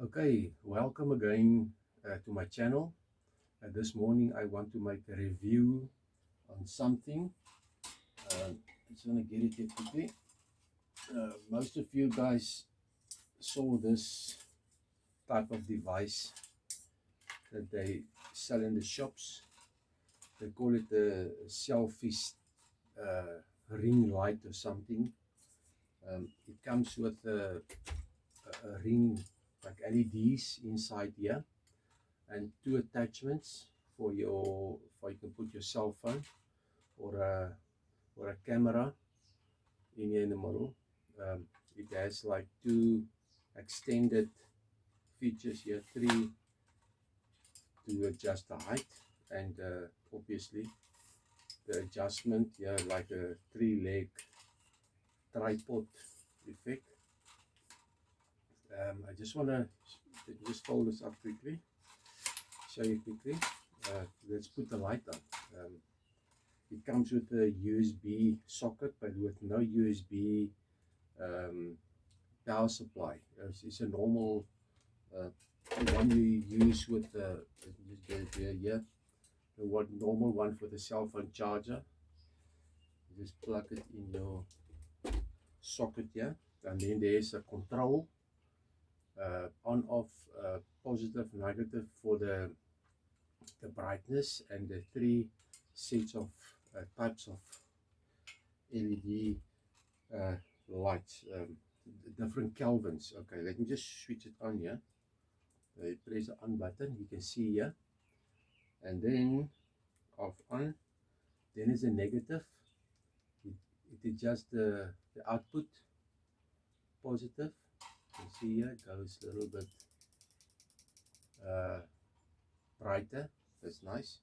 Okay, welcome again to my channel. This morning I want to make a review on something. I'm just gonna get it here quickly. Most of you guys saw this type of device that they sell in the shops. They call it a selfie ring light or something. It comes with a ring like LEDs inside here, and two attachments for you can put your cell phone or a camera in here in the middle. It has like two extended features here, three to adjust the height, and obviously the adjustment here like a three-leg tripod effect. I just want to just fold this up quickly, show you quickly. Let's put the light on. It comes with a USB socket, but with no USB power supply. It's a normal one you use with the, just get it here, the normal one for the cell phone charger. You just plug it in your socket here, and then there's a control on off, positive, negative for the brightness, and the three sets of types of LED lights, different kelvins. Okay, let me just switch it on here. Press the on button, you can see here, and then off on. Then is a negative. It adjusts the output. Positive, you can see here, it goes a little bit uh, brighter. That's nice.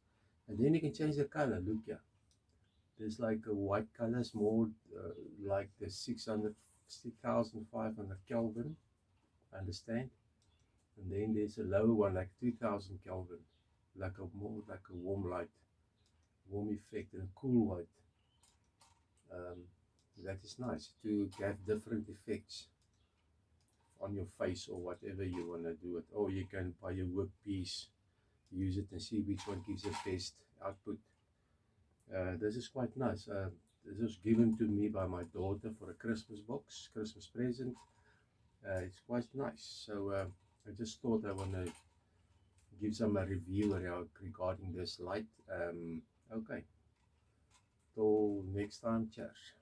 And then you can change the color. Look here, there's like a white color, is more like the 6,500 Kelvin, understand? And then there's a lower one like 2000 Kelvin, like a more like a warm light, warm effect, and a cool white. Um, that is nice to have different effects on your face or whatever you want to do it. Or you can buy a workpiece, use it and see which one gives the best output. This is quite nice. This was given to me by my daughter for a Christmas box, Christmas present. It's quite nice. So I just thought I want to give some a review regarding this light. Okay, till next time, cheers.